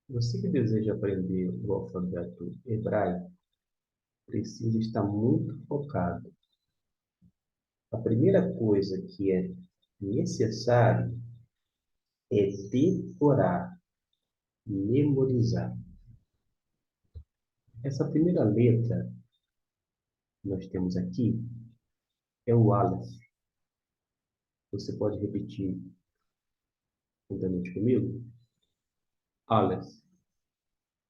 Você que deseja aprender o alfabeto hebraico precisa estar muito focado. A primeira coisa que é necessário é decorar, memorizar. Essa primeira letra que nós temos aqui é o Aleph. Você pode repetir juntamente comigo? Aleph.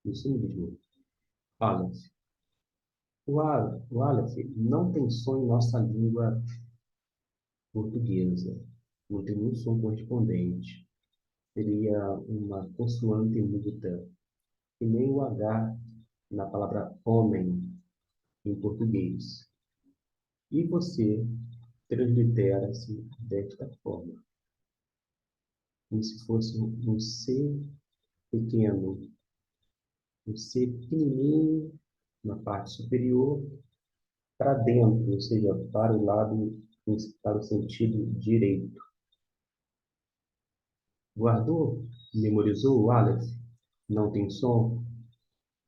Isso mesmo. Aleph. O Aleph não tem som em nossa língua portuguesa. Não tem nenhum som correspondente. Seria uma consoante muda, que nem o H na palavra homem em português. E você translitera-se desta forma, como se fosse um C pequeno, um C pequenininho na parte superior para dentro, ou seja, para o lado, para o sentido direito. Guardou? Memorizou o Aleph? Não tem som?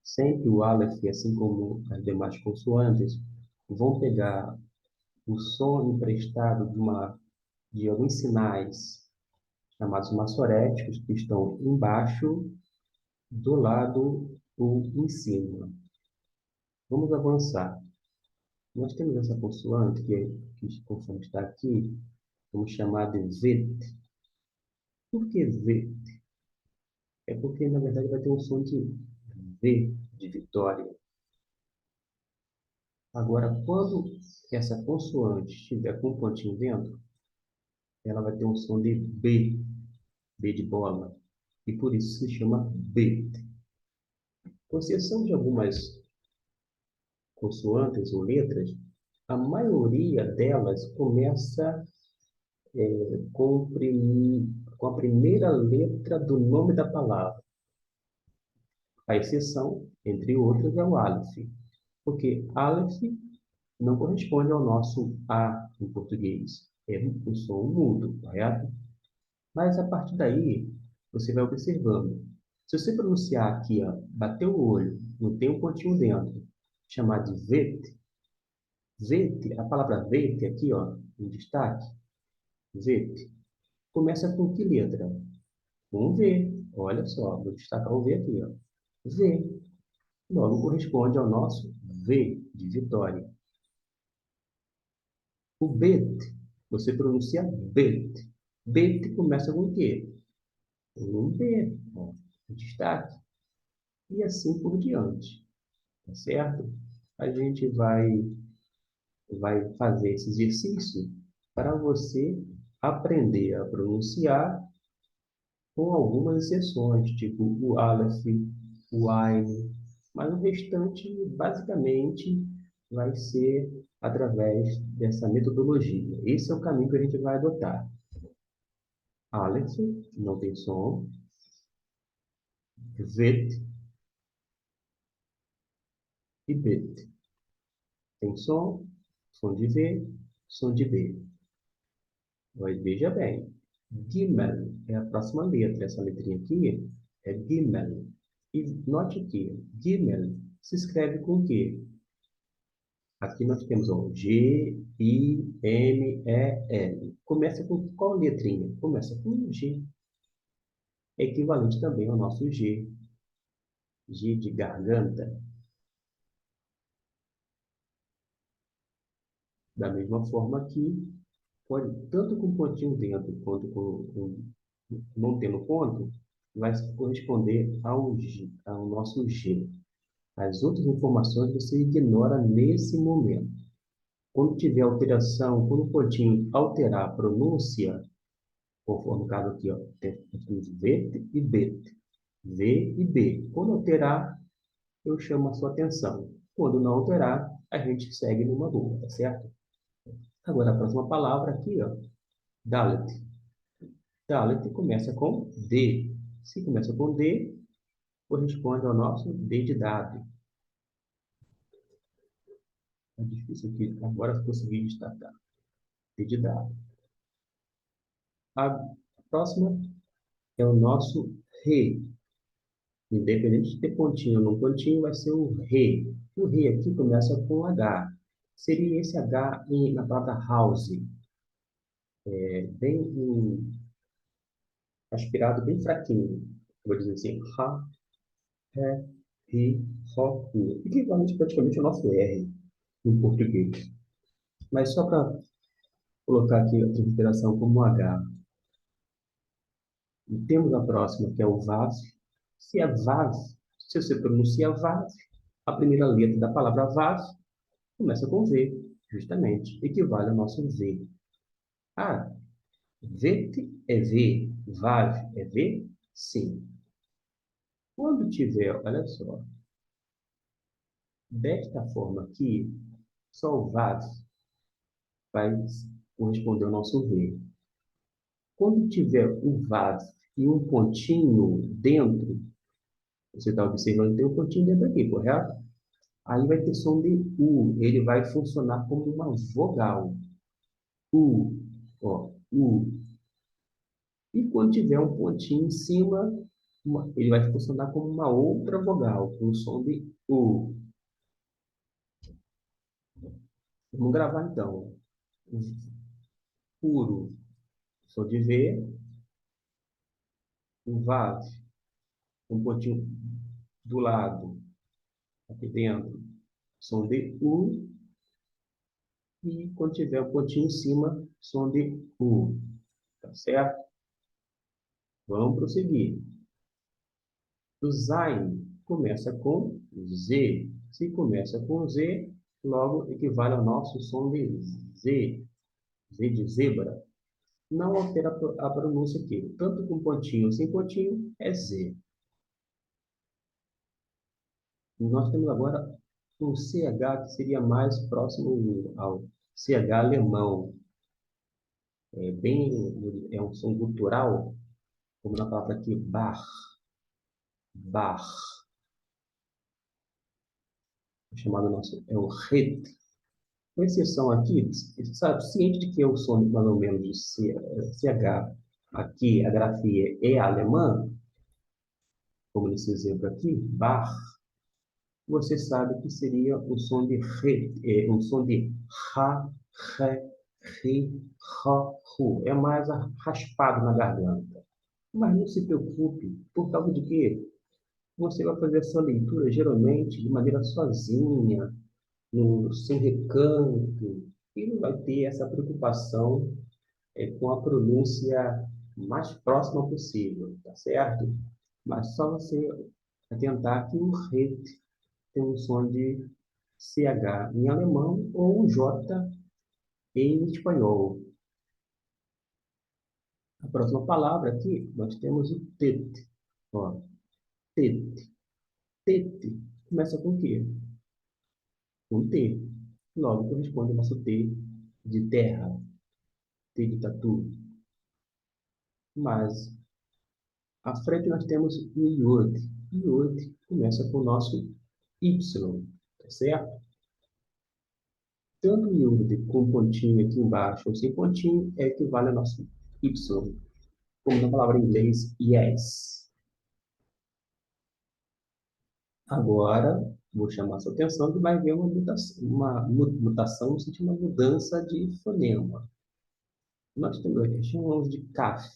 Sempre o Aleph, assim como as demais consoantes, vão pegar o som emprestado de alguns sinais chamados maçoréticos que estão embaixo do lado ou em cima. Vamos avançar. Nós temos essa consoante que conforme está aqui, vamos chamar de VET. Por que VET? É porque, na verdade, vai ter um som de V de vitória. Agora, quando essa consoante estiver com um pontinho dentro, ela vai ter um som de B, B de bola, e por isso se chama B. Com exceção de algumas consoantes ou letras, a maioria delas começa com a primeira letra do nome da palavra. A exceção, entre outras, é o Aleph, porque Aleph não corresponde ao nosso A em português. É um som mudo, correto? Mas a partir daí, você vai observando. Se você pronunciar aqui, ó, bater o olho, não tem um pontinho dentro, chamar de VET, VET, a palavra VET aqui, ó, em destaque, VET, começa com que letra? Com V. Olha só, vou destacar o V aqui, ó. V. Logo corresponde ao nosso V de vitória. O BET, você pronuncia BET. BET começa com o quê? Com um B, ó, destaque. E assim por diante, tá certo? A gente vai fazer esse exercício para você aprender a pronunciar com algumas exceções, tipo o Aleph, o Ain, mas o restante, basicamente, vai ser através dessa metodologia. Esse é o caminho que a gente vai adotar. Aleph, não tem som. Vet e Bet. Tem som, som de V, som de B. Mas veja bem, Gimel é a próxima letra. Essa letrinha aqui é Gimel. E note que Gimel se escreve com o quê? Aqui nós temos o G, I, M, E, L. Começa com qual letrinha? Começa com G. É equivalente também ao nosso G. G de garganta. Da mesma forma que pode, tanto com pontinho dentro quanto com não tendo ponto, vai corresponder ao nosso G. As outras informações você ignora nesse momento. Quando tiver alteração, quando o pontinho alterar a pronúncia, conforme o caso aqui, ó, temos V e B. V e B. Quando alterar, eu chamo a sua atenção. Quando não alterar, a gente segue numa boa, tá certo? Agora, a próxima palavra aqui, ó, Dalet. Dalet começa com D. Se começa com D, corresponde ao nosso D de dado. É difícil aqui, agora consegui destacar. D de dado. A próxima é o nosso Re. Independente de ter pontinho ou não pontinho, vai ser o re. O re aqui começa com H. Seria esse H na palavra house. Bem aspirado, bem fraquinho. Vou dizer assim, ha, ré, ri, ro, ru. Equivalente praticamente ao nosso R em português. Mas só para colocar aqui a transliteração como H. E temos a próxima, que é o VAV. Se é VAV, se você pronuncia VAV, a primeira letra da palavra VAV começa com V, justamente. Equivale ao nosso V. Ah, VT é V, VAV é V? Sim. Quando tiver, olha só, desta forma aqui, só o VAV vai corresponder ao nosso V. Quando tiver o VAV e um pontinho dentro, você está observando que tem um pontinho dentro aqui, correto? Aí vai ter som de U. Ele vai funcionar como uma vogal. U. Ó, U. E quando tiver um pontinho em cima, ele vai funcionar como uma outra vogal, com o som de U. Vamos gravar então. Puro, som de V. Um VAV, um pontinho do lado, aqui dentro, som de U. E quando tiver um pontinho em cima, som de U. Tá certo? Vamos prosseguir. O Sein começa com Z. Se começa com Z, logo equivale ao nosso som de Z. Z de zebra. Não altera a pronúncia aqui. Tanto com pontinho ou sem pontinho, é Z. Nós temos agora um CH que seria mais próximo ao CH alemão. É um som gutural, como na palavra aqui, Bach. Bach. Chamado nosso, é o RET. Com exceção aqui, sabe, ciente de que eu sou mais ou menos de CH, aqui a grafia é alemã, como nesse exemplo aqui, Bach, você sabe que seria o som de re, um som de ra, re, ri, ra, ru. É mais raspado na garganta. Mas não se preocupe, por causa de que você vai fazer essa leitura geralmente de maneira sozinha, sem recanto, e não vai ter essa preocupação com a pronúncia mais próxima possível, tá certo? Mas só você atentar que o RET tem um som de CH em alemão ou um J em espanhol. A próxima palavra aqui, nós temos o TET. Ó, TET. TET começa com o quê? Com T. Logo corresponde ao nosso T de terra, T de tatu. Mas à frente nós temos o iod. Iod começa com o nosso Y, tá certo? Tanto o iod com pontinho aqui embaixo ou sem pontinho é equivale ao nosso Y, como na palavra em inglês yes. Agora, vou chamar a sua atenção que vai haver uma mutação no sentido de uma mudança de fonema. Nós temos aqui, chamamos de CAF,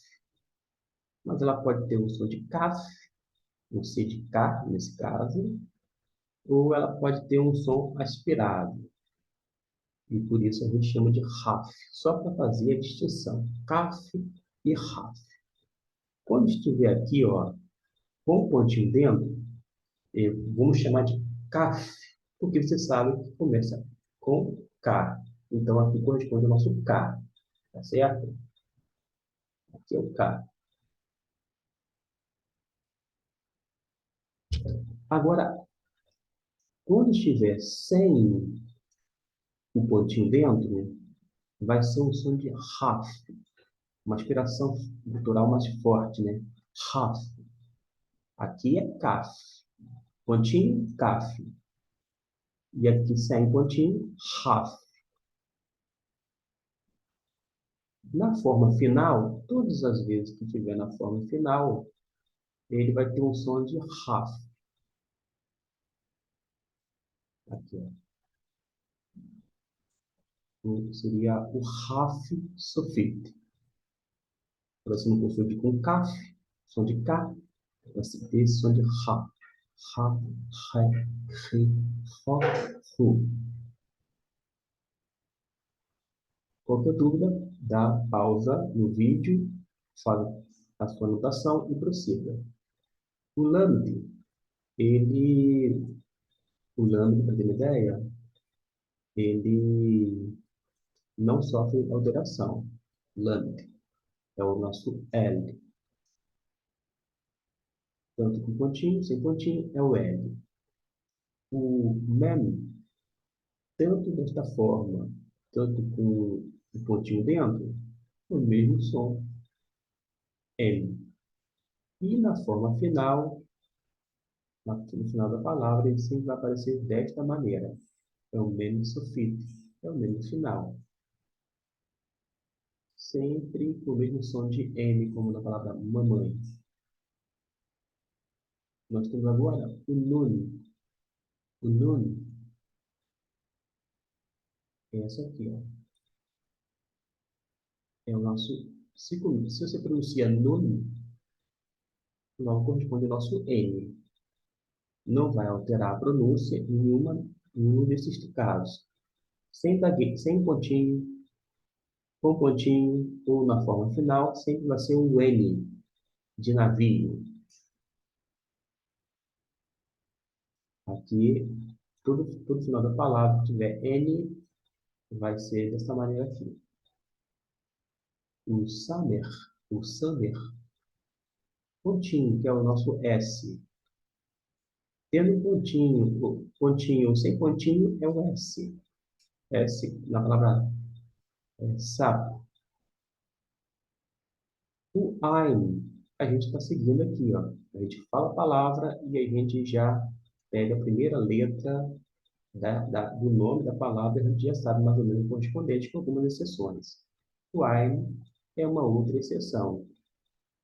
mas ela pode ter um som de CAF, um C de K, nesse caso, ou ela pode ter um som aspirado. E por isso a gente chama de RAF, só para fazer a distinção. CAF e RAF. Quando estiver aqui, ó, com o pontinho dentro, vamos chamar de CAF, porque você sabe que começa com K. Então aqui corresponde ao nosso K, tá certo? Aqui é o K. Agora, quando estiver sem o pontinho dentro, vai ser um som de RAF, uma aspiração gutural mais forte, né? RAF. Aqui é CAF. Pontinho, CAF. E aqui sem pontinho, RAF. Na forma final, todas as vezes que tiver na forma final, ele vai ter um som de raf. Aqui, ó. Seria o raf sofito. Para você não confundir com kaf, som de K, vai ter esse som de ra. Ra, ré, ri, ró, ru. Qualquer dúvida, dá pausa no vídeo, faz a sua anotação e prossiga. O lambda, ele, o lambda, para ter uma ideia, ele não sofre alteração. Lambda é o nosso L. Tanto com pontinho, sem pontinho, é o L. O mem, tanto desta forma, tanto com o pontinho dentro, o mesmo som, M. E na forma final, no final da palavra, ele sempre vai aparecer desta maneira. É o mem sofito, é o mem final. Sempre com o mesmo som de M, como na palavra mamãe. Nós temos agora o nun. O nun é essa aqui, ó. É o nosso. Se você pronuncia nun, logo corresponde ao nosso N. Não vai alterar a pronúncia em nenhum desses casos. Sem pontinho, com pontinho ou na forma final, sempre vai ser um N de navio. Aqui, todo final da palavra que tiver N, vai ser dessa maneira aqui. O summer, pontinho, que é o nosso S. Tendo pontinho ou sem pontinho, é o S. S na palavra sapo. O I'm, a gente está seguindo aqui, ó. A gente fala a palavra e a gente já pega a primeira letra do nome da palavra e a gente já sabe mais ou menos o correspondente com algumas exceções. O I'm é uma outra exceção.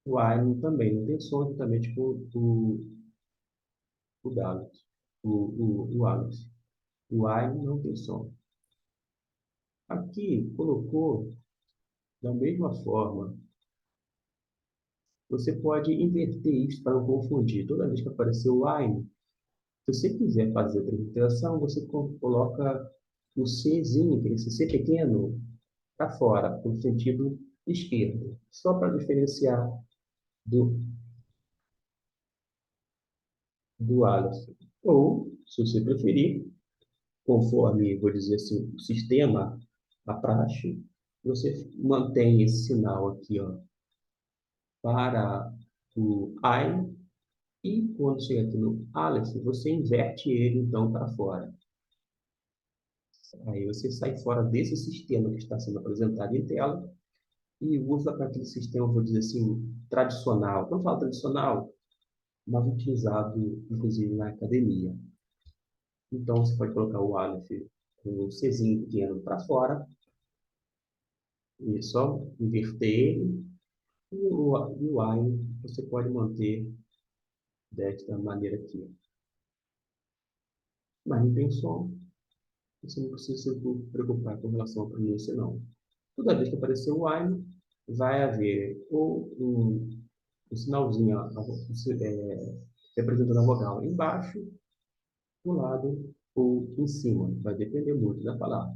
O I'm também não tem som, justamente com o Dalet, o Aleph. O I'm não tem som. Aqui colocou da mesma forma. Você pode inverter isso para não confundir. Toda vez que aparecer o I'm, se você quiser fazer a transliteração, você coloca o Czinho, aquele C pequeno, para fora, no sentido esquerdo, só para diferenciar do, do Aleph. Ou, se você preferir, conforme, vou dizer assim, o sistema, a praxe, você mantém esse sinal aqui, ó, para o I, e quando chega aqui no Aleph, você inverte ele, então, para fora. Aí você sai fora desse sistema que está sendo apresentado em tela e usa para aquele sistema, vou dizer assim, tradicional. Quando eu falo tradicional, mais utilizado, inclusive, na academia. Então, você pode colocar o Aleph com o Czinho pequeno para fora, e só inverter ele, e o Ain você pode manter desta maneira aqui. Mas não tem som, você não precisa se preocupar com relação à pronúncia, não. Toda vez que aparecer o Ain, vai haver ou um sinalzinho representando a vogal embaixo, do lado ou em cima. Vai depender muito da palavra.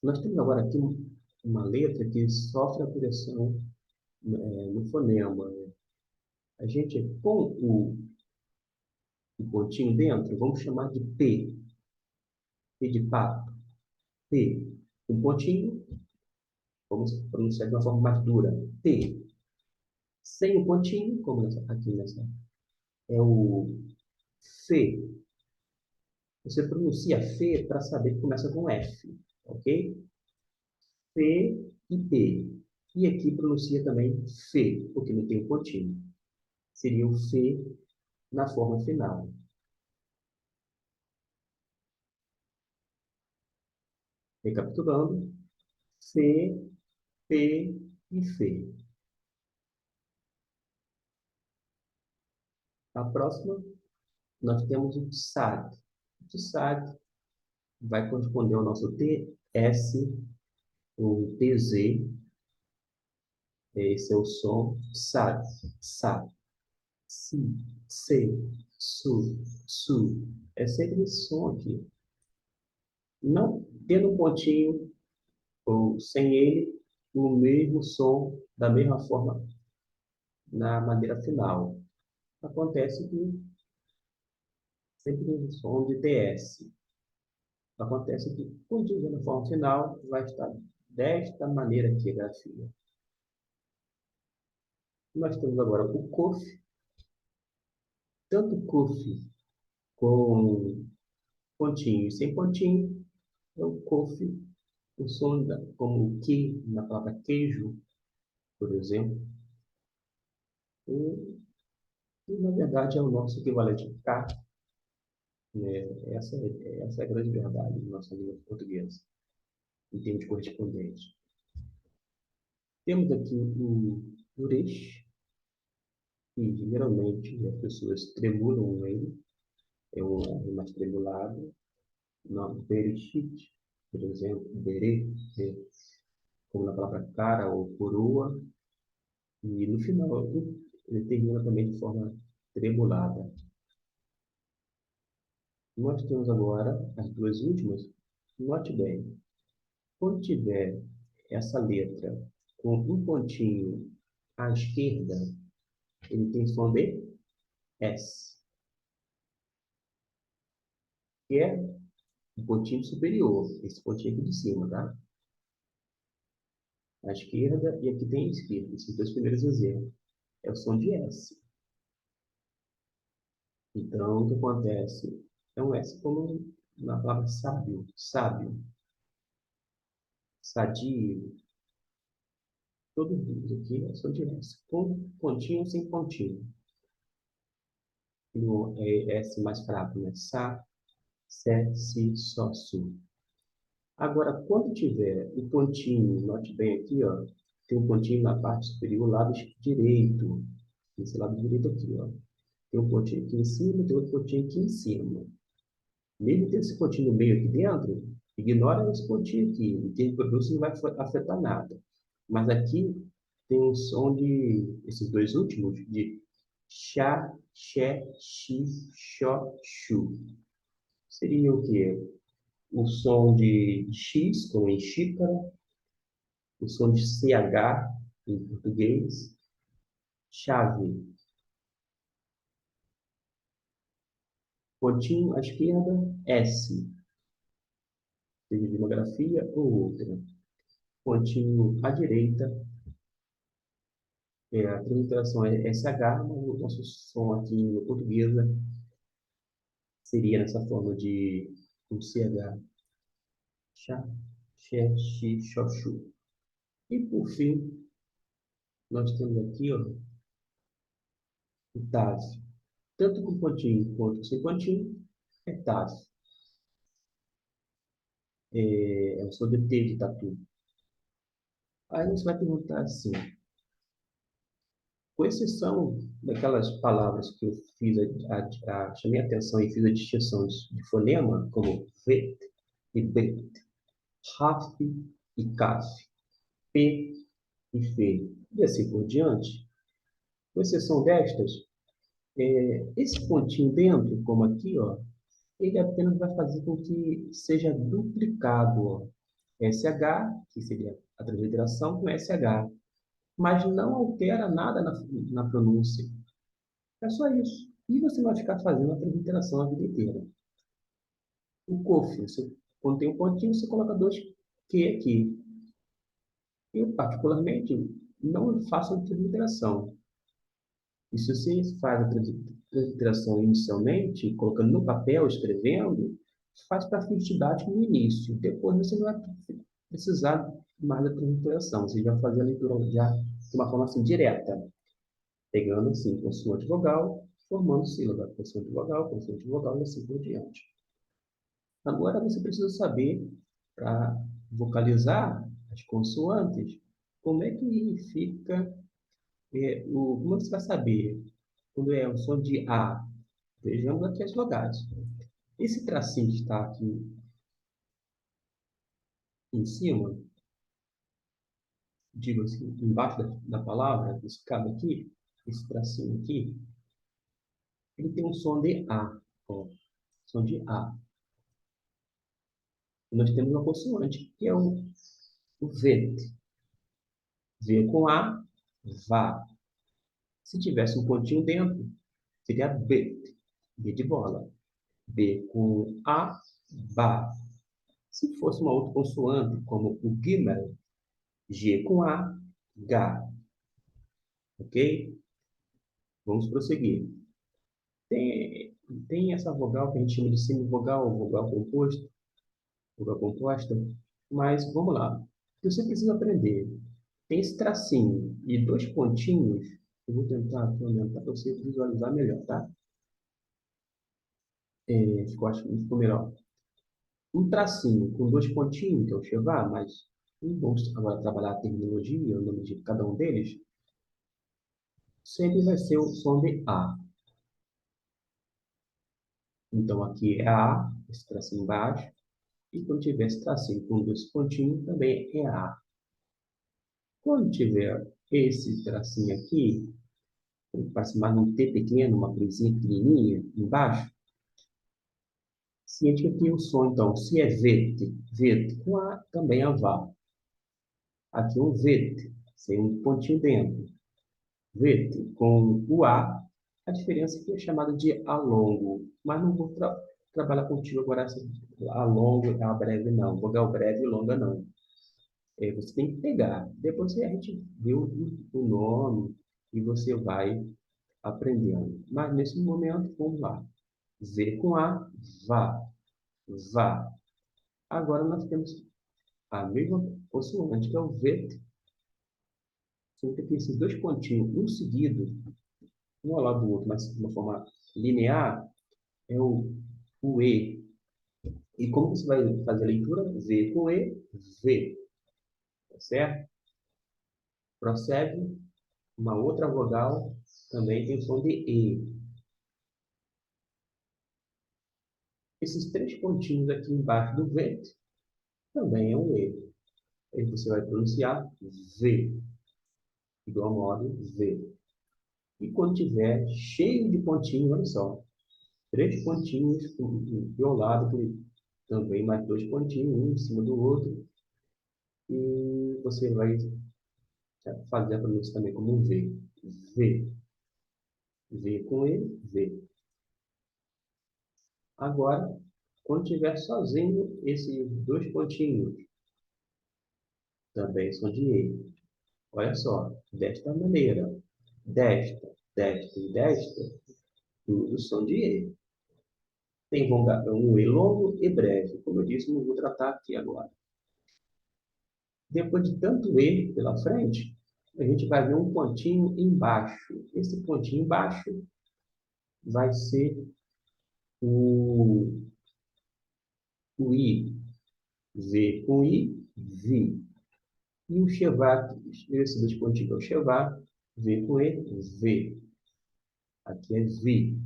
Nós temos agora aqui uma letra que sofre alteração no fonema. A gente, com o pontinho dentro, vamos chamar de P. P de pato. P. Um pontinho, vamos pronunciar de uma forma mais dura. T. Sem o pontinho, como aqui nessa, é o F. Você pronuncia F para saber que começa com F, ok? F e P. E aqui pronuncia também F, porque não tem o pontinho. Seria o F na forma final. Recapitulando, F, P e F. A próxima, nós temos o tsag. O tsag vai corresponder ao nosso TS, o TZ, esse é o som tsag, sa, si, se, su. É sempre esse som aqui. Não tendo um pontinho ou sem ele, o mesmo som, da mesma forma, na maneira final. Acontece que sempre o som de TS. Acontece que, quando tiver na forma final, vai estar desta maneira aqui a grafia. Nós temos agora o COF, tanto COF com pontinho e sem pontinho, é o COF, o som como o que na palavra queijo, por exemplo, e na verdade é o nosso equivalente a K, né? Essa é a grande verdade da nossa língua portuguesa, em termos de correspondência. Temos aqui o Uresh, que geralmente as pessoas tremulam ele, é um R mais tremulado. Não, Bereshit, por exemplo, Bere, como na palavra cara ou coroa, e no final ele termina também de forma tremulada. Nós temos agora as duas últimas. Note bem, quando tiver essa letra com um pontinho à esquerda, ele tem som de S, que é o pontinho superior, esse pontinho aqui de cima, tá? À esquerda e aqui tem a esquerda, esses dois primeiros exemplos. É o som de S. Então, o que acontece? É um S como na palavra sábio, sábio, sadio. Todos eles aqui é som de S. Com pontinho ou sem pontinho. No S mais fraco, né? Sa, se, si, sol, su. Agora, quando tiver o pontinho, note bem aqui, ó, tem um pontinho na parte superior, lado direito. Esse lado direito aqui, ó. Tem um pontinho aqui em cima, tem outro pontinho aqui em cima. Mesmo tendo esse pontinho no meio aqui dentro, ignora esse pontinho aqui. Em termos de pronúncia não vai afetar nada. Mas aqui tem um som de, esses dois últimos, de chá, xé, xi, xó, chu. Seria o quê? O som de X, como em xícara, o som de CH em português, chave, pontinho à esquerda, S, seja de uma grafia ou outra. Pontinho à direita, a transliteração é SH, mas o nosso som aqui em portuguesa seria nessa forma de um CH, chá, xé, xi, xó, chu. E por fim, nós temos aqui ó, o TAV. Tanto com pontinho quanto sem pontinho, é TAV. É o som de T de tatu. Aí você vai perguntar assim, com exceção daquelas palavras que eu fiz, chamei a atenção e fiz a distinção de fonema, como V e B, RAF e CAF, P e F, e assim por diante, com exceção destas, esse pontinho dentro, como aqui, ó, ele apenas vai fazer com que seja duplicado, ó, SH, que seria a transliteração, com SH, mas não altera nada na pronúncia. É só isso. E você vai ficar fazendo a transliteração a vida inteira. O COF, quando tem um pontinho, você coloca dois Q aqui. Eu, particularmente, não faço a transliteração. E se você faz a transliteração inicialmente, colocando no papel, escrevendo, faz para fins didáticos no início. Depois você não vai precisar mais da transliteração. Você já vai fazer a leitura já de uma forma assim, direta, pegando assim, consoante vogal, formando sílaba, consoante vogal e assim por diante. Agora você precisa saber, para vocalizar as consoantes, como é que fica, como você vai saber? quando é o som de A, vejamos aqui as vogais. Esse tracinho que está aqui em cima, digo assim, embaixo da palavra, esse cabo aqui, esse tracinho aqui, ele tem um som de A, ó, som de A. E nós temos uma consoante, que é o V. V com A, vá. Se tivesse um pontinho dentro, seria B, B de bola. B com A, ba. Se fosse uma outra consoante, como o gimel, G com A, ga. Ok? Vamos prosseguir. Tem essa vogal que a gente chama de semivogal, vogal composta, mas vamos lá. O que você precisa aprender? Tem esse tracinho e dois pontinhos. Eu vou tentar aqui aumentar para você visualizar melhor, tá? Acho que ficou melhor. Um tracinho com dois pontinhos, que é o chevar, mas vamos agora trabalhar a terminologia, o nome de cada um deles. Sempre vai ser o som de A. Então, aqui é A, esse tracinho embaixo. E quando tiver esse tracinho com dois pontinhos, também é A. Quando tiver esse tracinho aqui, parece mais um T pequeno, uma cruzinha pequenininha embaixo, ciente que aqui o som, então, se é vete, vete, com A também é vá. Aqui um vete, sem um pontinho dentro. Vete, com o a diferença aqui é chamada de alongo, mas não vou trabalhar contigo agora assim, alongo, a breve não, vogal breve e longa não. Você tem que pegar, depois a gente vê o nome e você vai aprendendo. Mas nesse momento, vamos lá. V com A, vá, vá. Agora nós temos a mesma consoante, que é o V. Só que tem esses dois pontinhos, um seguido, um ao lado do outro, mas de uma forma linear, é o E. E como você vai fazer a leitura? V com E, V. Tá certo? Prossegue. Uma outra vogal também tem o som de E. Esses três pontinhos aqui embaixo do V também é um E. Aí você vai pronunciar V, igual modo V. E quando tiver cheio de pontinhos, olha só, três pontinhos do lado, também mais dois pontinhos, um em cima do outro, e você vai fazer a pronúncia também como um V. V. V com E, V. Agora, quando tiver sozinho, esses dois pontinhos também são de E. Olha só, desta maneira, desta, desta e desta, tudo são de E. Tem um E longo e breve, como eu disse, não vou tratar aqui agora. Depois de tanto E pela frente, a gente vai ver um pontinho embaixo. Esse pontinho embaixo vai ser o, o I. V com I, Vi. E o Chevar, esse dois pontinhos é o Chevar, V com E, V. Aqui é Vi.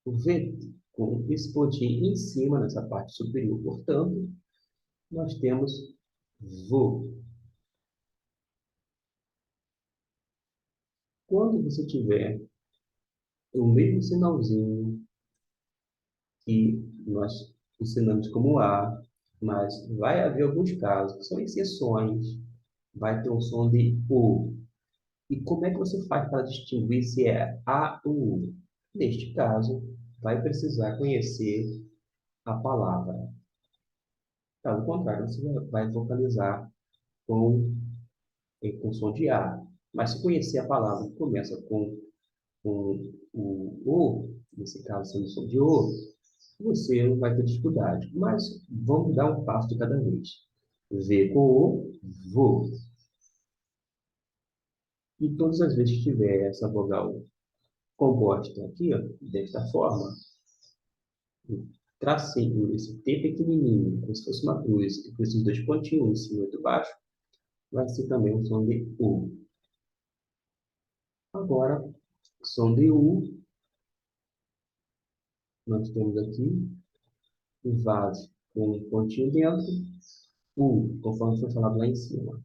O V com esse pontinho em cima, nessa parte superior, portanto, nós temos Vo. Quando você tiver o mesmo sinalzinho que nós ensinamos como A, mas vai haver alguns casos, que são exceções, vai ter um som de U. E como é que você faz para distinguir se é A ou U? Neste caso, vai precisar conhecer a palavra. Caso contrário, você vai vocalizar com som de A. Mas se conhecer a palavra que começa com o, nesse caso sendo som de O, você não vai ter dificuldade. Mas vamos dar um passo de cada vez. V com O, vo. E todas as vezes que tiver essa vogal composta aqui, ó, desta forma, tracinho, esse T pequenininho, como se fosse uma cruz, e com esses dois pontinhos, em cima e do baixo, vai ser também um som de U. Agora, som de U, nós temos aqui o vav com um pontinho dentro, U, conforme foi falado lá em cima.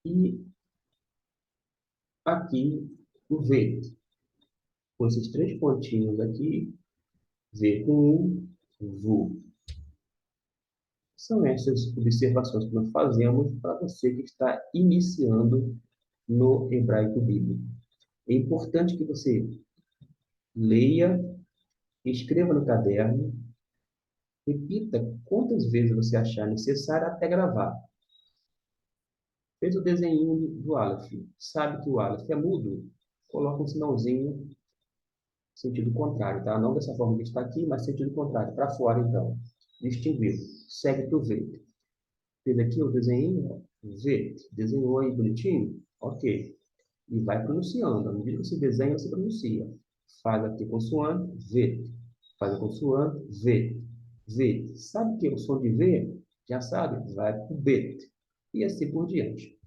E aqui o V, com esses três pontinhos aqui, V com U, VU. São essas observações que nós fazemos para você que está iniciando no hebraico bíblico. É importante que você leia, escreva no caderno, repita quantas vezes você achar necessário até gravar. Fez o desenho do Aleph, sabe que o Aleph é mudo? Coloca um sinalzinho sentido contrário, tá? Não dessa forma que está aqui, mas sentido contrário, para fora então. Distinguiu. Segue para o V. Fez aqui o desenho, V. Desenhou aí bonitinho? Ok. E vai pronunciando. À medida que você desenha, você pronuncia. Faz aqui consoante, V. Faz a consoante, V. V. Sabe que é o som de V? Já sabe? Vai para o B. E assim por diante.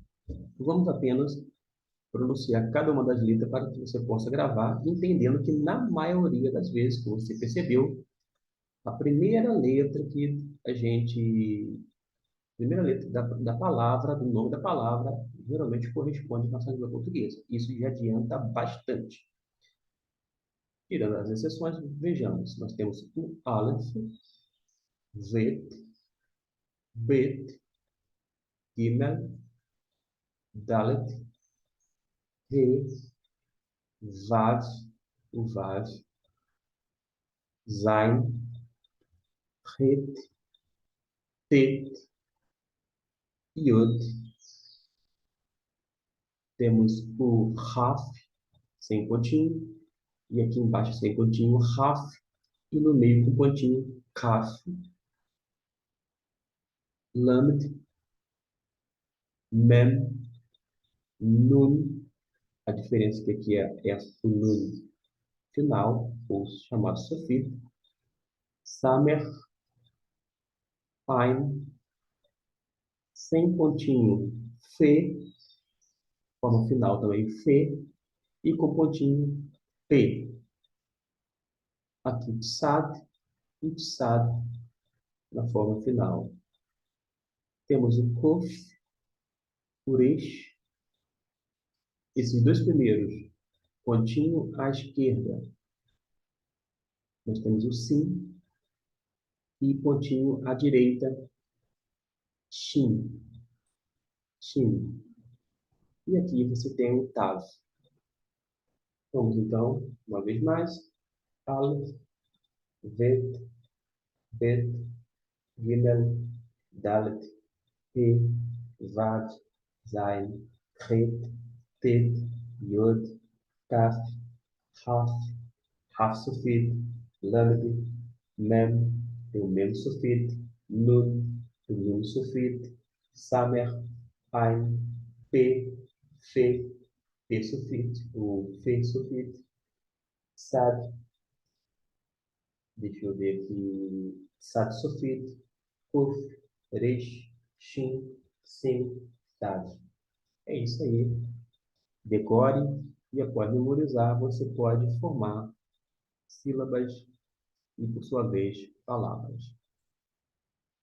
Vamos apenas pronunciar cada uma das letras para que você possa gravar, entendendo que na maioria das vezes que você percebeu, a primeira letra que a gente, primeira letra da palavra, do nome da palavra, geralmente corresponde à nossa língua portuguesa. Isso já adianta bastante. Tirando as exceções, vejamos. Nós temos o Aleph, Vet, Bet, Gimel, Dalet, He, Vav, o Vav, Zain, Het, Tet, Yod. Temos o Raf, sem pontinho, e aqui embaixo sem pontinho, Raf, e no meio com pontinho, Kaf, Lamed, Mem, Nun. A diferença que aqui é o Nun final, ou chamado sufixo, Samer, Ain, sem pontinho, Fe, forma final também, Fe, e com pontinho, P. Aqui, Tsad e Tsad na forma final. Temos o Kof, Uresh, esses dois primeiros, pontinho à esquerda. Nós temos o Sim e pontinho à direita, Shin. Shin. E aqui você tem o Tav. Vamos então, uma vez mais. Aleph, Vet, Bet, Gimel, Dalet, He, Vav, Zain, Het, Tet, Yod, Kaf, Haf, Haf sufit, Lamed, Mem, tem o mesmo sufito, Nun, tem o mesmo sufito, Samer, Ain, P, Fe, P sufito, o Fe sufito, Sad, deixa eu ver aqui, Sad sufito, Kuf, Resh, Shin, Sim, Tad. É isso aí. Decore e após memorizar, você pode formar sílabas e, por sua vez, palavras.